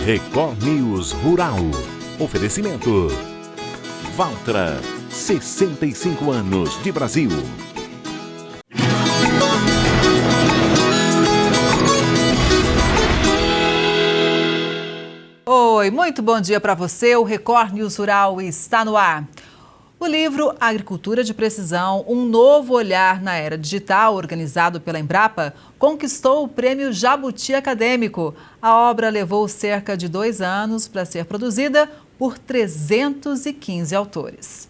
Record News Rural. Oferecimento Valtra, 65 anos de Brasil. Oi, muito bom dia para você. O Record News Rural está no ar. O livro Agricultura de Precisão, um novo olhar na era digital, organizado pela Embrapa, conquistou o prêmio Jabuti Acadêmico. A obra levou cerca de 2 anos para ser produzida por 315 autores.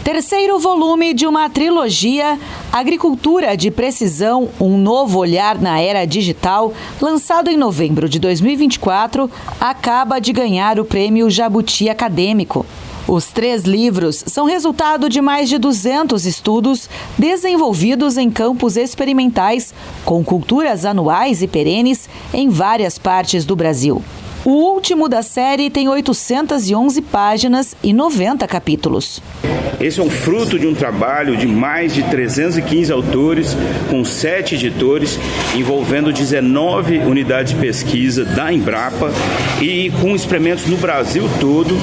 Terceiro volume de uma trilogia, Agricultura de Precisão, um novo olhar na era digital, lançado em novembro de 2024, acaba de ganhar o prêmio Jabuti Acadêmico. Os 3 livros são resultado de mais de 200 estudos desenvolvidos em campos experimentais, com culturas anuais e perenes em várias partes do Brasil. O último da série tem 811 páginas e 90 capítulos. Esse é um fruto de um trabalho de mais de 315 autores, com 7 editores, envolvendo 19 unidades de pesquisa da Embrapa e com experimentos no Brasil todo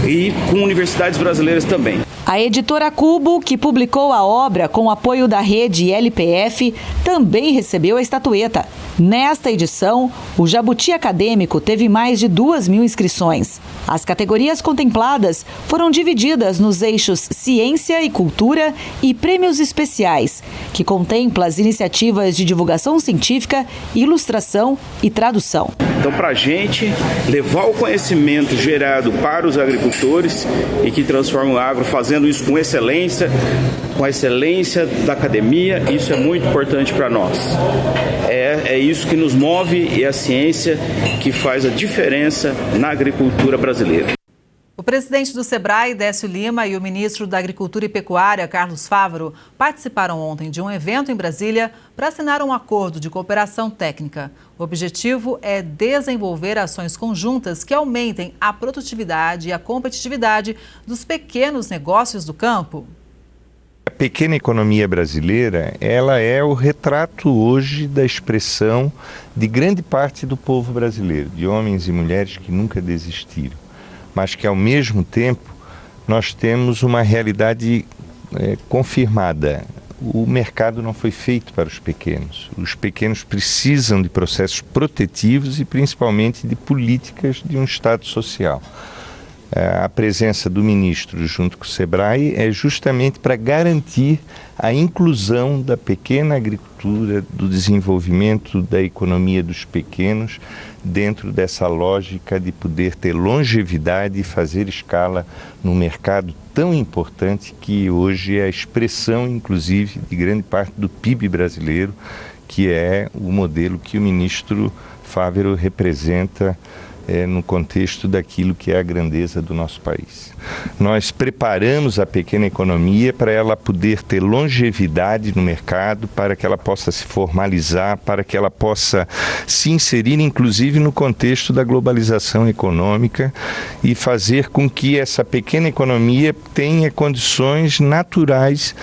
e com universidades brasileiras também. A editora Cubo, que publicou a obra com apoio da rede LPF, também recebeu a estatueta. Nesta edição, o Jabuti Acadêmico teve mais de 2.000 inscrições. As categorias contempladas foram divididas nos eixos Ciência e Cultura e Prêmios Especiais, que contempla as iniciativas de divulgação científica, ilustração e tradução. Então, para a gente levar o conhecimento gerado para os agricultores e que transforma o agro, fazendo isso com excelência, com a excelência da academia, isso é muito importante para nós. É isso que nos move e é a ciência que faz a diferença na agricultura brasileira. O presidente do Sebrae, Décio Lima, e o ministro da Agricultura e Pecuária, Carlos Fávaro, participaram ontem de um evento em Brasília para assinar um acordo de cooperação técnica. O objetivo é desenvolver ações conjuntas que aumentem a produtividade e a competitividade dos pequenos negócios do campo. A pequena economia brasileira, ela é o retrato hoje da expressão de grande parte do povo brasileiro, de homens e mulheres que nunca desistiram, mas que ao mesmo tempo nós temos uma realidade confirmada. O mercado não foi feito para os pequenos. Os pequenos precisam de processos protetivos e principalmente de políticas de um Estado social. A presença do ministro junto com o Sebrae é justamente para garantir a inclusão da pequena agricultura, do desenvolvimento da economia dos pequenos, dentro dessa lógica de poder ter longevidade e fazer escala num mercado tão importante que hoje é a expressão, inclusive, de grande parte do PIB brasileiro, que é o modelo que o ministro Fávaro representa no contexto daquilo que é a grandeza do nosso país. Nós preparamos a pequena economia para ela poder ter longevidade no mercado, para que ela possa se formalizar, para que ela possa se inserir inclusive no contexto da globalização econômica e fazer com que essa pequena economia tenha condições naturais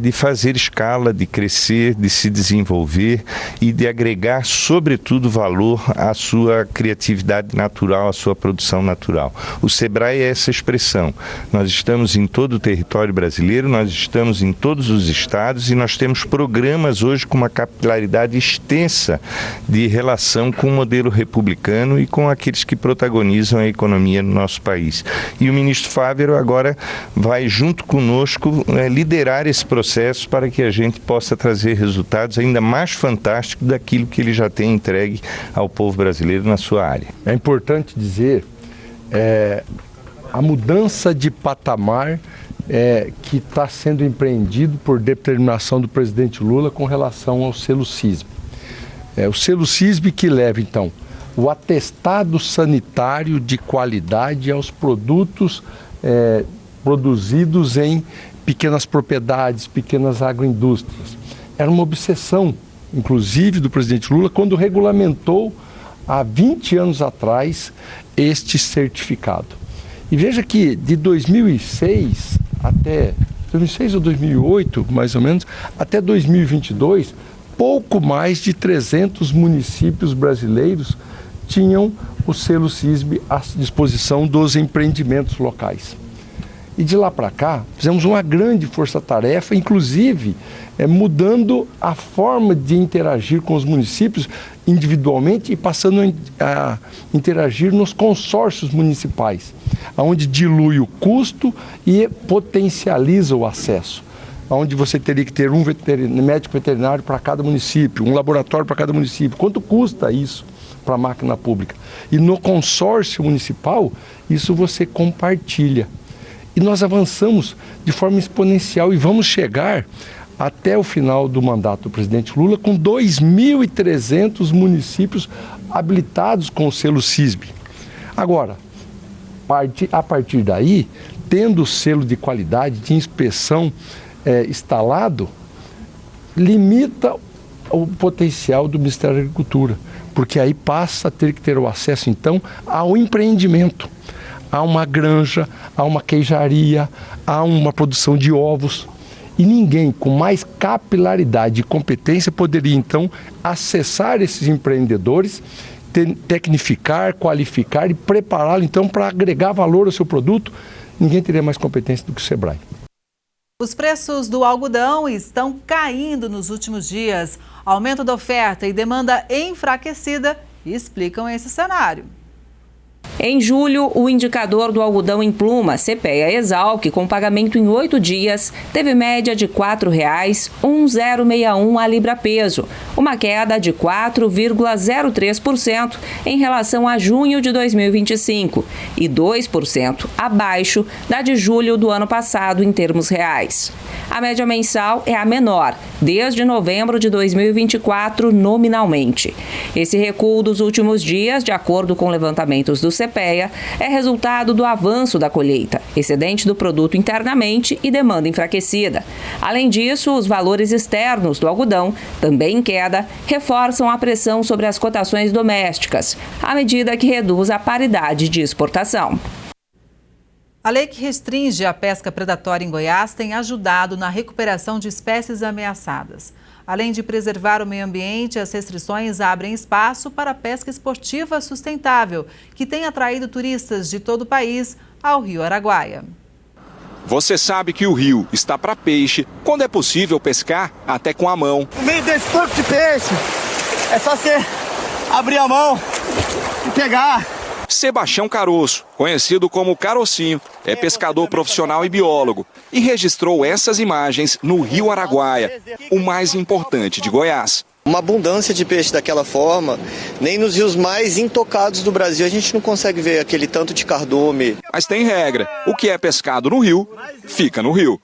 de fazer escala, de crescer, de se desenvolver e de agregar, sobretudo, valor à sua criatividade natural, à sua produção natural. O Sebrae é essa expressão. Nós estamos em todo o território brasileiro, nós estamos em todos os estados e nós temos programas hoje com uma capilaridade extensa de relação com o modelo republicano e com aqueles que protagonizam a economia no nosso país. E o ministro Fávaro agora vai, junto conosco, liderar esse processo para que a gente possa trazer resultados ainda mais fantásticos daquilo que ele já tem entregue ao povo brasileiro na sua área. É importante dizer a mudança de patamar que está sendo empreendido por determinação do presidente Lula com relação ao selo CISB. O selo CISB que leva, então, o atestado sanitário de qualidade aos produtos produzidos em pequenas propriedades, pequenas agroindústrias. Era uma obsessão, inclusive, do presidente Lula, quando regulamentou, há 20 anos atrás, este certificado. E veja que de 2006 até 2006 ou 2008, mais ou menos, até 2022, pouco mais de 300 municípios brasileiros tinham o selo CISB à disposição dos empreendimentos locais. E de lá para cá, fizemos uma grande força-tarefa, inclusive mudando a forma de interagir com os municípios individualmente e passando a interagir nos consórcios municipais, onde dilui o custo e potencializa o acesso, onde você teria que ter um médico veterinário para cada município, um laboratório para cada município. Quanto custa isso para a máquina pública? E no consórcio municipal, isso você compartilha. E nós avançamos de forma exponencial e vamos chegar até o final do mandato do presidente Lula com 2.300 municípios habilitados com o selo CISB. Agora, a partir daí, tendo o selo de qualidade, de inspeção instalado, limita o potencial do Ministério da Agricultura, porque aí passa a ter que ter o acesso, então, ao empreendimento. Há uma granja, há uma queijaria, há uma produção de ovos. E ninguém com mais capilaridade e competência poderia, então, acessar esses empreendedores, tecnificar, qualificar e prepará-lo, então, para agregar valor ao seu produto. Ninguém teria mais competência do que o Sebrae. Os preços do algodão estão caindo nos últimos dias. Aumento da oferta e demanda enfraquecida explicam esse cenário. Em julho, o indicador do algodão em pluma, CPEA-Exalc, com pagamento em 8 dias, teve média de R$ 4,1061 a libra-peso, uma queda de 4,03% em relação a junho de 2025 e 2% abaixo da de julho do ano passado em termos reais. A média mensal é a menor desde novembro de 2024 nominalmente. Esse recuo dos últimos dias, de acordo com levantamentos do CPEA, é resultado do avanço da colheita, excedente do produto internamente e demanda enfraquecida. Além disso, os valores externos do algodão, também em queda, reforçam a pressão sobre as cotações domésticas, à medida que reduz a paridade de exportação. A lei que restringe a pesca predatória em Goiás tem ajudado na recuperação de espécies ameaçadas. Além de preservar o meio ambiente, as restrições abrem espaço para a pesca esportiva sustentável, que tem atraído turistas de todo o país ao Rio Araguaia. Você sabe que o rio está para peixe quando é possível pescar até com a mão. No meio desse tanto de peixe, é só você abrir a mão e pegar. Sebastião Caroço, conhecido como Carocinho, é pescador profissional e biólogo e registrou essas imagens no Rio Araguaia, o mais importante de Goiás. Uma abundância de peixe daquela forma, nem nos rios mais intocados do Brasil a gente não consegue ver aquele tanto de cardume. Mas tem regra, o que é pescado no rio, fica no rio.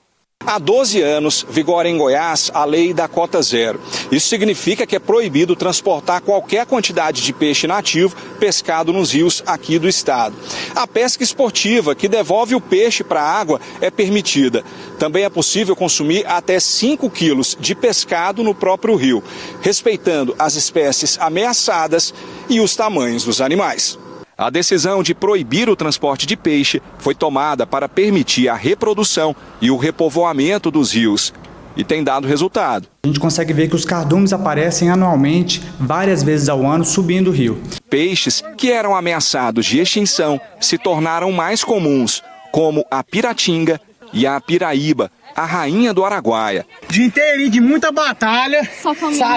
Há 12 anos, vigora em Goiás a lei da cota zero. Isso significa que é proibido transportar qualquer quantidade de peixe nativo pescado nos rios aqui do estado. A pesca esportiva, que devolve o peixe para a água, é permitida. Também é possível consumir até 5 quilos de pescado no próprio rio, respeitando as espécies ameaçadas e os tamanhos dos animais. A decisão de proibir o transporte de peixe foi tomada para permitir a reprodução e o repovoamento dos rios. E tem dado resultado. A gente consegue ver que os cardumes aparecem anualmente, várias vezes ao ano, subindo o rio. Peixes que eram ameaçados de extinção se tornaram mais comuns, como a piratinga e a piraíba, a rainha do Araguaia. De inteirinho, de muita batalha,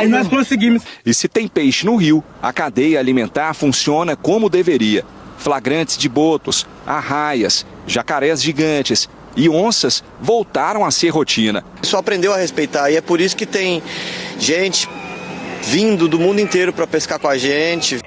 nós conseguimos. E se tem peixe no rio, a cadeia alimentar funciona como deveria. Flagrantes de botos, arraias, jacarés gigantes e onças voltaram a ser rotina. Só aprendeu a respeitar e é por isso que tem gente vindo do mundo inteiro para pescar com a gente.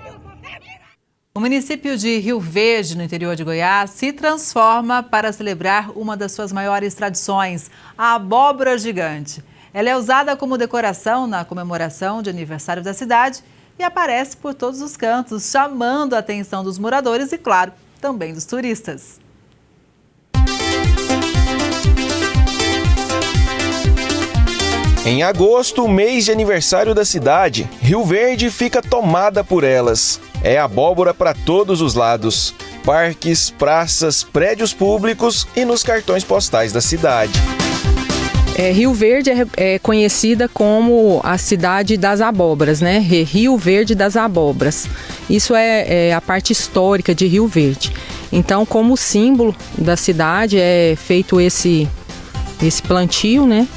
O município de Rio Verde, no interior de Goiás, se transforma para celebrar uma das suas maiores tradições, a abóbora gigante. Ela é usada como decoração na comemoração de aniversário da cidade e aparece por todos os cantos, chamando a atenção dos moradores e, claro, também dos turistas. Em agosto, mês de aniversário da cidade, Rio Verde fica tomada por elas. É abóbora para todos os lados. Parques, praças, prédios públicos e nos cartões postais da cidade. Rio Verde é conhecida como a cidade das abóboras, né? Rio Verde das Abóboras. Isso é a parte histórica de Rio Verde. Então, como símbolo da cidade, é feito esse plantio, né?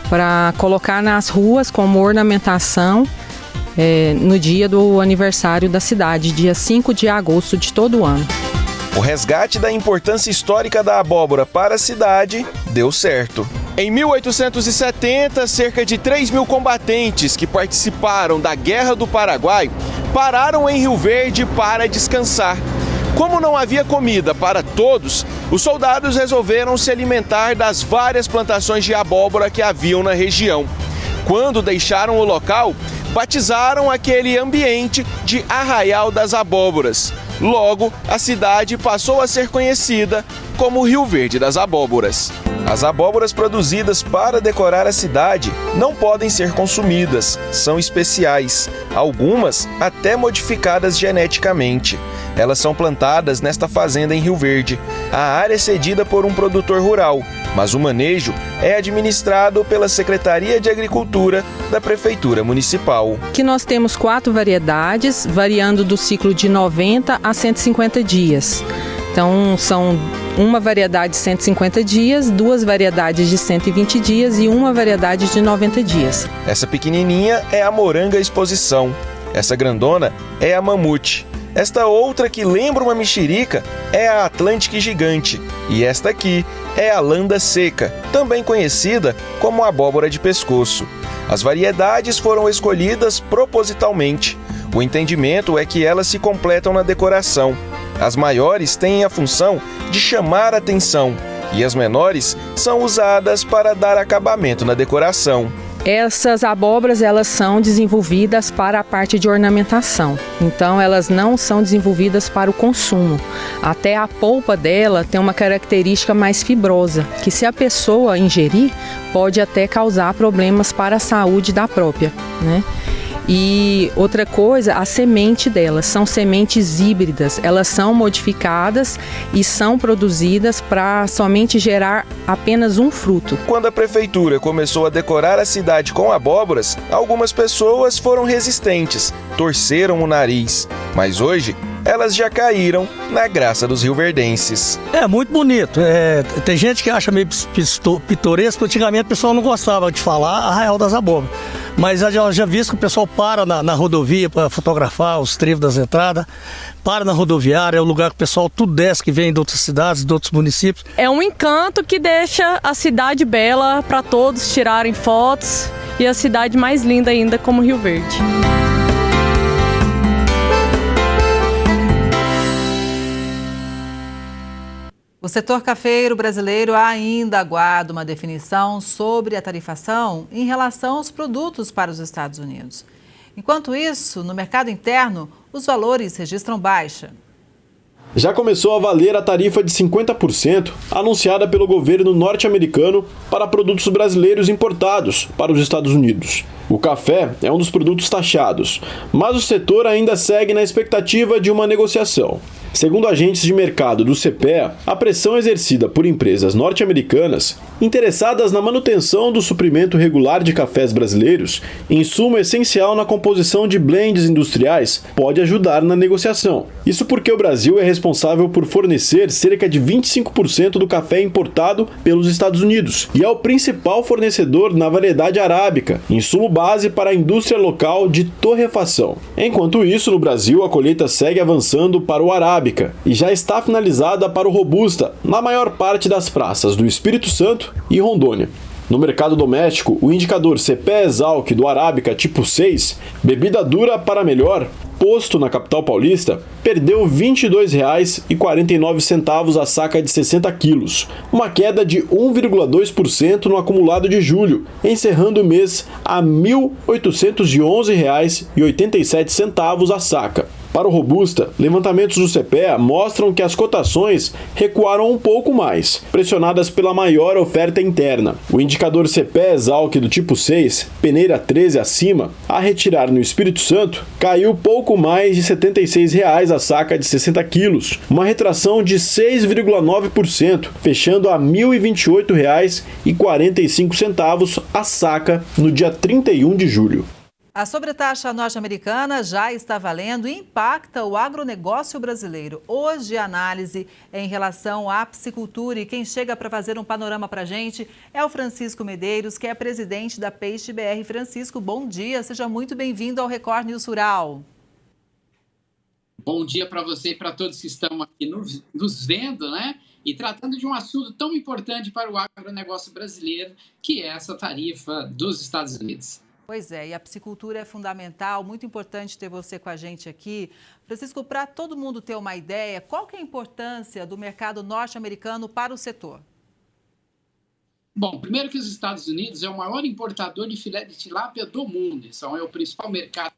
Para colocar nas ruas como ornamentação no dia do aniversário da cidade, dia 5 de agosto de todo ano. O resgate da importância histórica da abóbora para a cidade deu certo. Em 1870, cerca de 3.000 combatentes que participaram da Guerra do Paraguai pararam em Rio Verde para descansar. Como não havia comida para todos, os soldados resolveram se alimentar das várias plantações de abóbora que haviam na região. Quando deixaram o local, batizaram aquele ambiente de Arraial das Abóboras. Logo, a cidade passou a ser conhecida como Rio Verde das Abóboras. As abóboras produzidas para decorar a cidade não podem ser consumidas, são especiais, algumas até modificadas geneticamente. Elas são plantadas nesta fazenda em Rio Verde. A área é cedida por um produtor rural, mas o manejo é administrado pela Secretaria de Agricultura da Prefeitura Municipal. Aqui nós temos 4 variedades, variando do ciclo de 90 a 150 dias. Então, são uma variedade de 150 dias, 2 variedades de 120 dias e uma variedade de 90 dias. Essa pequenininha é a Moranga Exposição. Essa grandona é a Mamute. Esta outra, que lembra uma mexerica, é a Atlântica Gigante. E esta aqui é a Landa Seca, também conhecida como abóbora de pescoço. As variedades foram escolhidas propositalmente. O entendimento é que elas se completam na decoração. As maiores têm a função de chamar a atenção e as menores são usadas para dar acabamento na decoração. Essas abóboras, elas são desenvolvidas para a parte de ornamentação. Então, elas não são desenvolvidas para o consumo. Até a polpa dela tem uma característica mais fibrosa, que se a pessoa ingerir, pode até causar problemas para a saúde da própria, né? E outra coisa, a semente delas, são sementes híbridas, elas são modificadas e são produzidas para somente gerar apenas um fruto. Quando a prefeitura começou a decorar a cidade com abóboras, algumas pessoas foram resistentes, torceram o nariz, mas hoje elas já caíram na graça dos rioverdenses. É muito bonito, tem gente que acha meio pitoresco, antigamente o pessoal não gostava de falar Arraial das Abóboras. Mas eu já vi que o pessoal para na rodovia para fotografar os trevos das entradas, para na rodoviária, é o lugar que o pessoal tudo desce, que vem de outras cidades, de outros municípios. É um encanto que deixa a cidade bela para todos tirarem fotos e a cidade mais linda ainda como Rio Verde. O setor cafeiro brasileiro ainda aguarda uma definição sobre a tarifação em relação aos produtos para os Estados Unidos. Enquanto isso, no mercado interno, os valores registram baixa. Já começou a valer a tarifa de 50% anunciada pelo governo norte-americano para produtos brasileiros importados para os Estados Unidos. O café é um dos produtos taxados, mas o setor ainda segue na expectativa de uma negociação. Segundo agentes de mercado do CPEA, a pressão exercida por empresas norte-americanas interessadas na manutenção do suprimento regular de cafés brasileiros, insumo essencial na composição de blends industriais, pode ajudar na negociação. Isso porque o Brasil é responsável por fornecer cerca de 25% do café importado pelos Estados Unidos e é o principal fornecedor na variedade arábica, insumo base para a indústria local de torrefação. Enquanto isso, no Brasil, a colheita segue avançando para o arábica e já está finalizada para o robusta na maior parte das praças do Espírito Santo e Rondônia. No mercado doméstico, o indicador CPEA-Exalc do Arábica tipo 6, bebida dura para melhor, posto na capital paulista, perdeu R$ 22,49 a saca de 60 quilos, uma queda de 1,2% no acumulado de julho, encerrando o mês a R$ 1.811,87 a saca. Para o Robusta, levantamentos do CPEA mostram que as cotações recuaram um pouco mais, pressionadas pela maior oferta interna. O indicador CPEA-Exalc do tipo 6, peneira 13 acima, a retirar no Espírito Santo, caiu pouco mais de R$ 76,00 a saca de 60 quilos, uma retração de 6,9%, fechando a R$ 1.028,45 a saca no dia 31 de julho. A sobretaxa norte-americana já está valendo e impacta o agronegócio brasileiro. Hoje a análise é em relação à piscicultura e quem chega para fazer um panorama para a gente é o Francisco Medeiros, que é presidente da Peixe BR. Francisco, bom dia, seja muito bem-vindo ao Record News Rural. Bom dia para você e para todos que estão aqui nos vendo, né? E tratando de um assunto tão importante para o agronegócio brasileiro, que é essa tarifa dos Estados Unidos. Pois é, e a piscicultura é fundamental, muito importante ter você com a gente aqui. Francisco, para todo mundo ter uma ideia, qual que é a importância do mercado norte-americano para o setor? Bom, primeiro que os Estados Unidos é o maior importador de filé de tilápia do mundo, então é o principal mercado,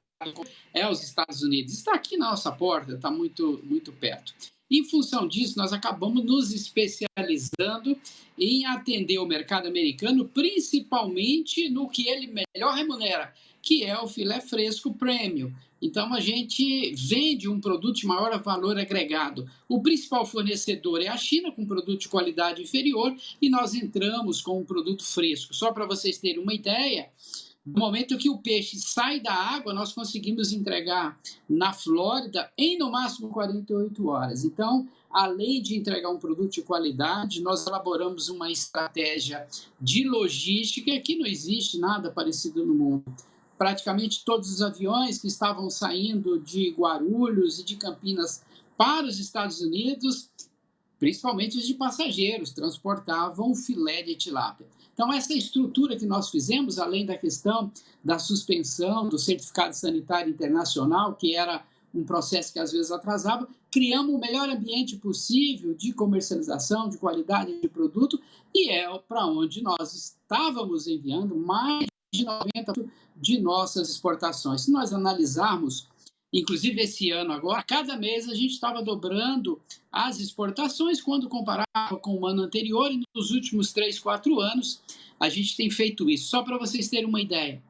é os Estados Unidos. Está aqui na nossa porta, está muito, muito perto. Em função disso, nós acabamos nos especializando em atender o mercado americano, principalmente no que ele melhor remunera, que é o filé fresco premium. Então, a gente vende um produto de maior valor agregado. O principal fornecedor é a China, com produto de qualidade inferior, e nós entramos com um produto fresco. Só para vocês terem uma ideia, no momento que o peixe sai da água, nós conseguimos entregar na Flórida em no máximo 48 horas. Então, além de entregar um produto de qualidade, nós elaboramos uma estratégia de logística que não existe nada parecido no mundo. Praticamente todos os aviões que estavam saindo de Guarulhos e de Campinas para os Estados Unidos, principalmente os de passageiros, transportavam filé de tilápia. Então, essa estrutura que nós fizemos, além da questão da suspensão do certificado sanitário internacional, que era um processo que às vezes atrasava, criamos o melhor ambiente possível de comercialização, de qualidade de produto, e é para onde nós estávamos enviando mais de 90% de nossas exportações. Se nós analisarmos, inclusive esse ano agora, cada mês a gente estava dobrando as exportações quando comparava com o ano anterior, e nos últimos 3, 4 anos a gente tem feito isso. Só para vocês terem uma ideia,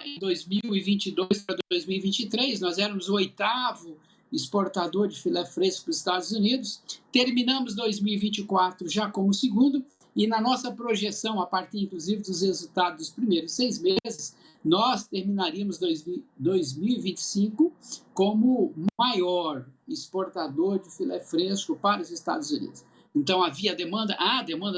em 2022 para 2023 nós éramos o 8º exportador de filé fresco para os Estados Unidos, terminamos 2024 já como o 2º, e na nossa projeção, a partir inclusive dos resultados dos primeiros 6 meses, nós terminaríamos 2025 como maior exportador de filé fresco para os Estados Unidos. Então, havia a demanda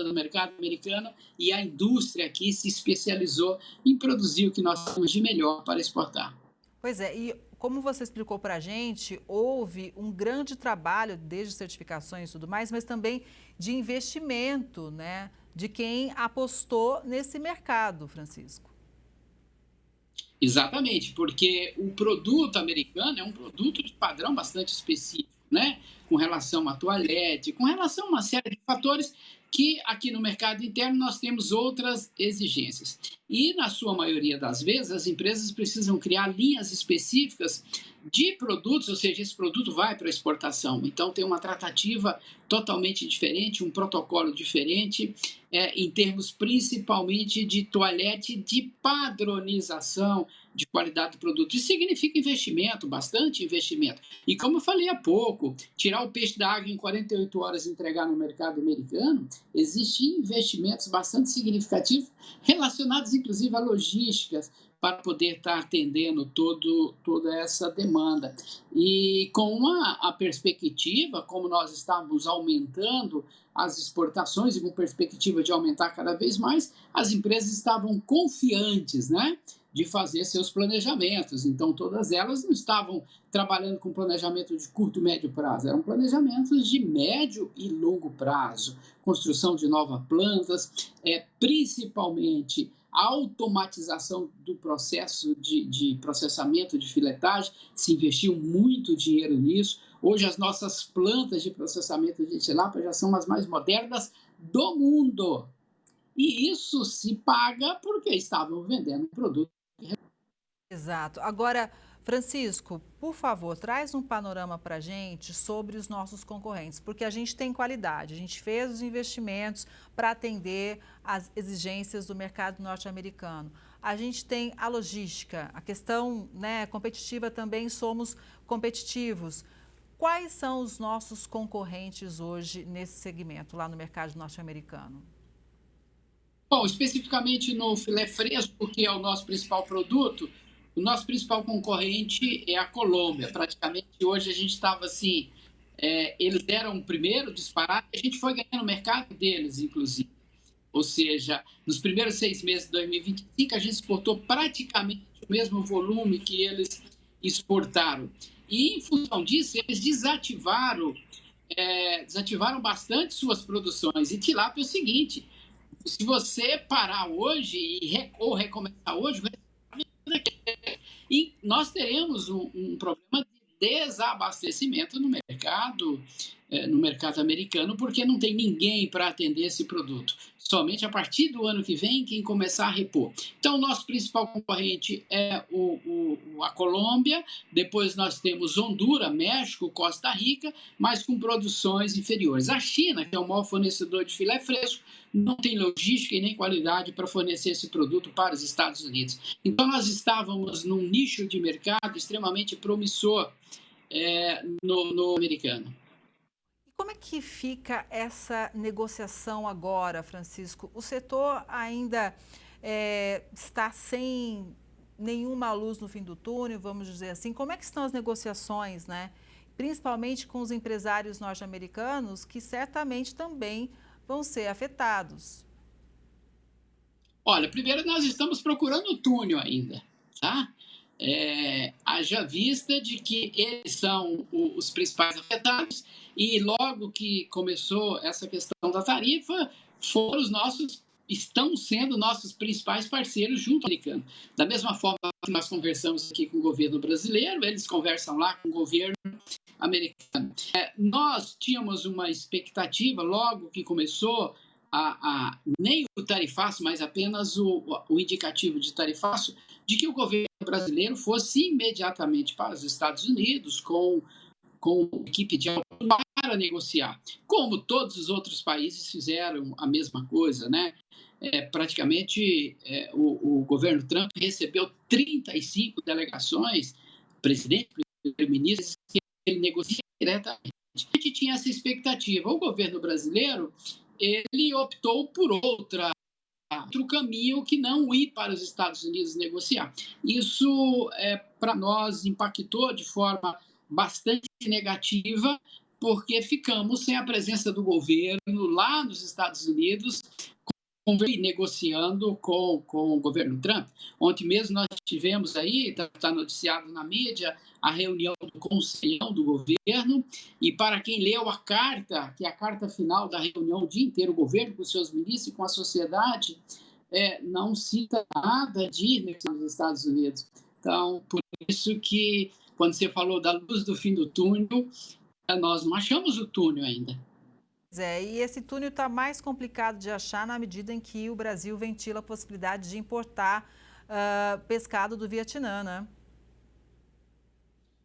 do mercado americano, e a indústria aqui se especializou em produzir o que nós temos de melhor para exportar. Pois é, e como você explicou para a gente, houve um grande trabalho, desde certificações e tudo mais, mas também de investimento, né, de quem apostou nesse mercado, Francisco. Exatamente, porque o produto americano é um produto de padrão bastante específico, né? Com relação à toalete, com relação a uma série de fatores que aqui no mercado interno nós temos outras exigências. E, na sua maioria das vezes, as empresas precisam criar linhas específicas de produtos, ou seja, esse produto vai para exportação. Então, tem uma tratativa totalmente diferente, um protocolo diferente, em termos principalmente de toalete, de padronização, de qualidade do produto. Isso significa investimento, bastante investimento. E como eu falei há pouco, tirar o peixe da água em 48 horas e entregar no mercado americano, existem investimentos bastante significativos relacionados, inclusive, a logísticas, para poder estar atendendo toda essa demanda. E com a perspectiva, como nós estamos aumentando as exportações e com perspectiva de aumentar cada vez mais, as empresas estavam confiantes, né, de fazer seus planejamentos. Então, todas elas não estavam trabalhando com planejamento de curto e médio prazo, eram planejamentos de médio e longo prazo, construção de novas plantas, principalmente a automatização do processo de processamento de filetagem, se investiu muito dinheiro nisso. Hoje as nossas plantas de processamento de tilápia já são as mais modernas do mundo. E isso se paga porque estavam vendendo produto. Exato. Agora, Francisco, por favor, traz um panorama para a gente sobre os nossos concorrentes, porque a gente tem qualidade, a gente fez os investimentos para atender às exigências do mercado norte-americano. A gente tem a logística, a questão, né, competitiva também, somos competitivos. Quais são os nossos concorrentes hoje nesse segmento, lá no mercado norte-americano? Bom, especificamente no filé fresco, que é o nosso principal produto, o nosso principal concorrente é a Colômbia. Praticamente hoje a gente estava assim, eles deram o primeiro disparado, a gente foi ganhando o mercado deles, inclusive. Ou seja, nos primeiros 6 meses de 2025, a gente exportou praticamente o mesmo volume que eles exportaram. E, em função disso, eles desativaram bastante suas produções. E tilápia é o seguinte, se você parar hoje ou recomeçar hoje, e nós teremos um problema de desabastecimento no mercado americano, porque não tem ninguém para atender esse produto. Somente a partir do ano que vem, quem começar a repor. Então, o nosso principal concorrente é a Colômbia, depois nós temos Honduras, México, Costa Rica, mas com produções inferiores. A China, que é o maior fornecedor de filé fresco, não tem logística e nem qualidade para fornecer esse produto para os Estados Unidos. Então, nós estávamos num nicho de mercado extremamente promissor no americano. Como é que fica essa negociação agora, Francisco? O setor ainda está sem nenhuma luz no fim do túnel, vamos dizer assim. Como é que estão as negociações, né? Principalmente com os empresários norte-americanos, que certamente também vão ser afetados. Olha, primeiro nós estamos procurando o túnel ainda, tá? Haja vista de que eles são os principais afetados e logo que começou essa questão da tarifa, estão sendo nossos principais parceiros junto ao americano. Da mesma forma que nós conversamos aqui com o governo brasileiro, eles conversam lá com o governo americano. Nós tínhamos uma expectativa, logo que começou nem o tarifaço, mas apenas o indicativo de tarifaço, de que o governo brasileiro fosse imediatamente para os Estados Unidos com equipe de alto para negociar. Como todos os outros países fizeram a mesma coisa, né? Praticamente o governo Trump recebeu 35 delegações, presidente, primeiro-ministro, que ele negocia diretamente. A gente tinha essa expectativa. O governo brasileiro ele optou por outro caminho que não ir para os Estados Unidos negociar. Isso, para nós, impactou de forma bastante negativa, porque ficamos sem a presença do governo lá nos Estados Unidos, negociando com o governo Trump. Ontem mesmo nós tivemos aí, está noticiado na mídia, a reunião do conselhão do governo, e para quem leu a carta, que é a carta final da reunião o dia inteiro, o governo com seus ministros e com a sociedade, não cita nada de ir nos Estados Unidos. Então, por isso que, quando você falou da luz do fim do túnel, nós não achamos o túnel ainda. E esse túnel está mais complicado de achar na medida em que o Brasil ventila a possibilidade de importar pescado do Vietnã, né?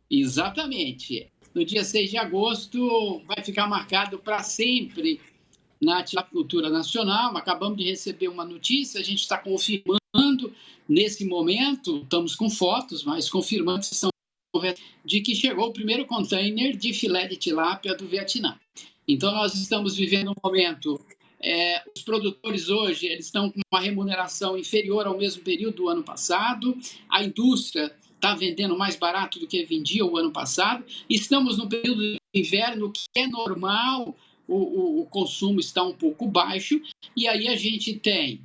Exatamente. No dia 6 de agosto vai ficar marcado para sempre na Ativicultura Nacional. Acabamos de receber uma notícia, a gente está confirmando nesse momento, estamos com fotos, mas confirmando de que chegou o primeiro container de filé de tilápia do Vietnã. Então, nós estamos vivendo um momento, os produtores hoje eles estão com uma remuneração inferior ao mesmo período do ano passado, a indústria está vendendo mais barato do que vendia o ano passado, estamos no período de inverno que é normal, o consumo está um pouco baixo, e aí a gente tem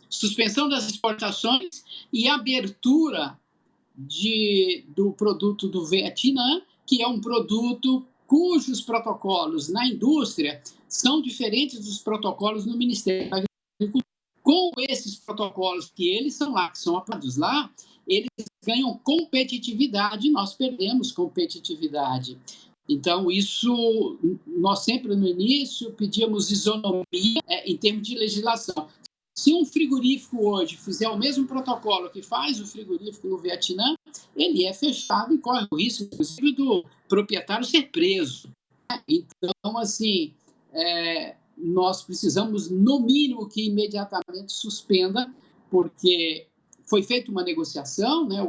suspensão das exportações e abertura do produto do Vietnã, que é um produto cujos protocolos na indústria são diferentes dos protocolos no Ministério da Agricultura. Com esses protocolos que eles são lá, que são aprovados lá, eles ganham competitividade, nós perdemos competitividade. Então, isso, nós sempre no início pedíamos isonomia em termos de legislação. Se um frigorífico hoje fizer o mesmo protocolo que faz o frigorífico no Vietnã, ele é fechado e corre o risco, inclusive, do proprietário ser preso. Então, assim, nós precisamos, no mínimo, que imediatamente suspenda, porque foi feita uma negociação, né? O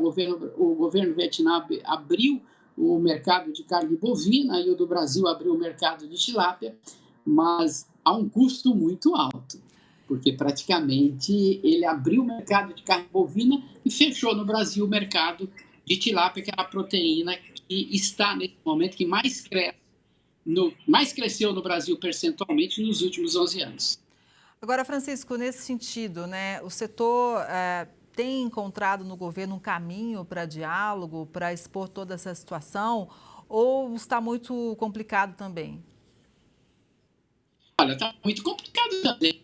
governo vietnã abriu o mercado de carne bovina e o do Brasil abriu o mercado de tilápia, mas a um custo muito alto, porque praticamente ele abriu o mercado de carne bovina e fechou no Brasil o mercado de tilápia, que é a proteína que está, nesse momento, que mais cresceu no Brasil percentualmente nos últimos 11 anos. Agora, Francisco, nesse sentido, né, o setor tem encontrado no governo um caminho para diálogo, para expor toda essa situação, ou está muito complicado também? Olha, está muito complicado também.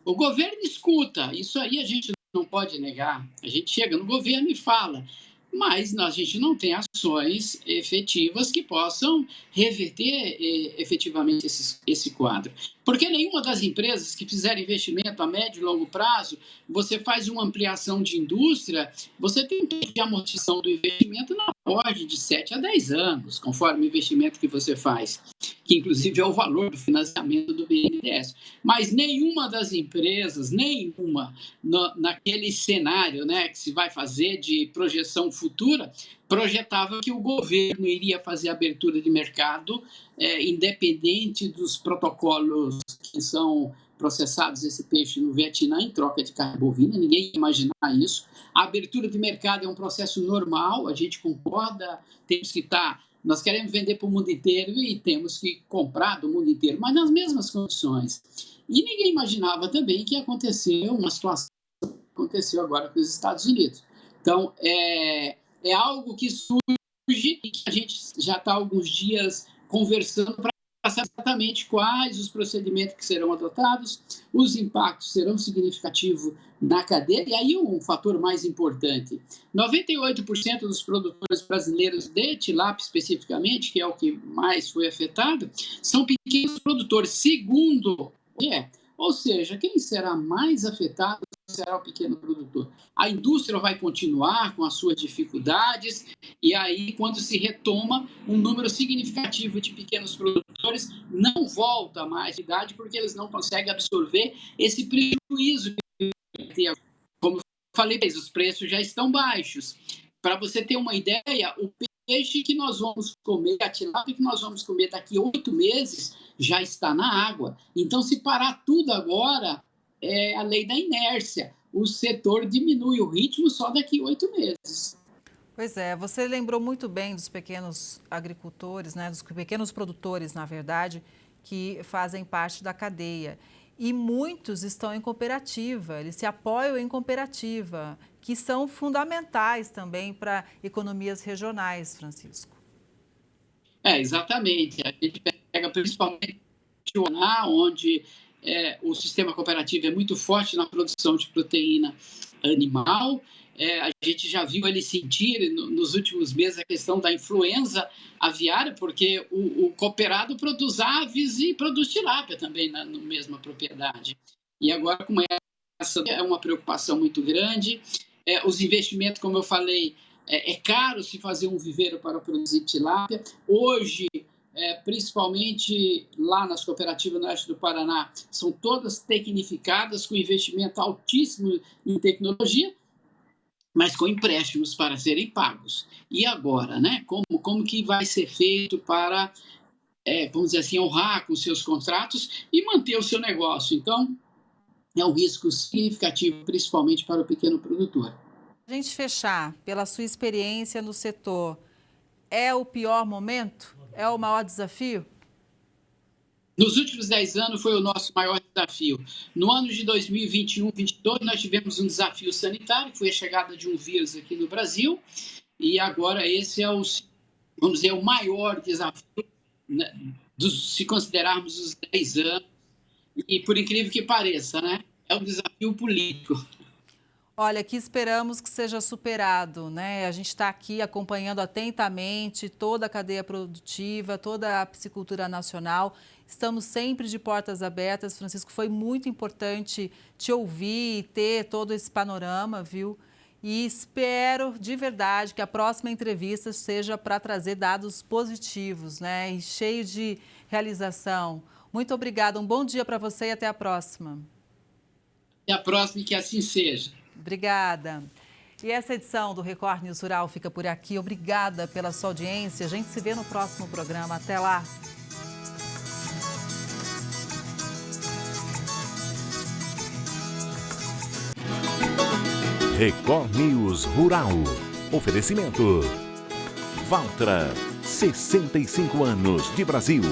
O governo escuta, isso aí a gente não pode negar. A gente chega no governo e fala, mas a gente não tem ações efetivas que possam reverter efetivamente esse quadro. Porque nenhuma das empresas que fizeram investimento a médio e longo prazo, você faz uma ampliação de indústria, você tem um tempo de amortização do investimento na ordem de 7 a 10 anos, conforme o investimento que você faz, que inclusive é o valor do financiamento do BNDES. Mas nenhuma das empresas, naquele cenário, né, que se vai fazer de projeção futura, projetava que o governo iria fazer abertura de mercado independente dos protocolos que são processados esse peixe no Vietnã em troca de carne bovina. Ninguém ia imaginar isso. A abertura de mercado é um processo normal, a gente concorda, temos que estar... Nós queremos vender para o mundo inteiro e temos que comprar do mundo inteiro, mas nas mesmas condições. E ninguém imaginava também que ia acontecer uma situação que aconteceu agora com os Estados Unidos. Então, é algo que surge e que a gente já está há alguns dias conversando para saber exatamente quais os procedimentos que serão adotados, os impactos serão significativos na cadeia, e aí um fator mais importante, 98% dos produtores brasileiros de tilápia especificamente, que é o que mais foi afetado, são pequenos produtores, segundo ou seja, quem será mais afetado será o pequeno produtor. A indústria vai continuar com as suas dificuldades, e aí, quando se retoma, um número significativo de pequenos produtores não volta mais à cidade porque eles não conseguem absorver esse prejuízo que tem. Como eu falei, os preços já estão baixos. Para você ter uma ideia, o peixe que nós vamos comer, a tilápia que nós vamos comer daqui a 8 meses, já está na água. Então, se parar tudo agora, é a lei da inércia. O setor diminui o ritmo só daqui a 8 meses. Pois é, você lembrou muito bem dos pequenos agricultores, né, dos pequenos produtores, na verdade, que fazem parte da cadeia. E muitos estão em cooperativa, eles se apoiam em cooperativa, que são fundamentais também para economias regionais, Francisco. Exatamente. A gente pega principalmente o Paraná, onde o sistema cooperativo é muito forte na produção de proteína animal. A gente já viu ele sentir nos últimos meses a questão da influenza aviária, porque o cooperado produz aves e produz tilápia também na mesma propriedade. E agora, como essa é uma preocupação muito grande, os investimentos, como eu falei, é caro se fazer um viveiro para produzir tilápia. Hoje, principalmente lá nas cooperativas no oeste do Paraná, são todas tecnificadas, com investimento altíssimo em tecnologia, mas com empréstimos para serem pagos. E agora, né? Como que vai ser feito para, vamos dizer assim, honrar com seus contratos e manter o seu negócio? Então, é um risco significativo, principalmente para o pequeno produtor. A gente fechar, pela sua experiência no setor, é o pior momento? É o maior desafio? Nos últimos 10 anos foi o nosso maior desafio. No ano de 2021, 2022, nós tivemos um desafio sanitário, que foi a chegada de um vírus aqui no Brasil, e agora esse é vamos dizer, o maior desafio, né, se considerarmos os 10 anos, e por incrível que pareça, né, é um desafio político. Olha, que esperamos que seja superado, né? A gente está aqui acompanhando atentamente toda a cadeia produtiva, toda a piscicultura nacional. Estamos sempre de portas abertas. Francisco, foi muito importante te ouvir e ter todo esse panorama, viu? E espero de verdade que a próxima entrevista seja para trazer dados positivos, né? E cheio de realização. Muito obrigada, um bom dia para você e até a próxima. Até a próxima e que assim seja. Obrigada. E essa edição do Record News Rural fica por aqui. Obrigada pela sua audiência. A gente se vê no próximo programa. Até lá. Record News Rural. Oferecimento. Valtra, 65 anos de Brasil.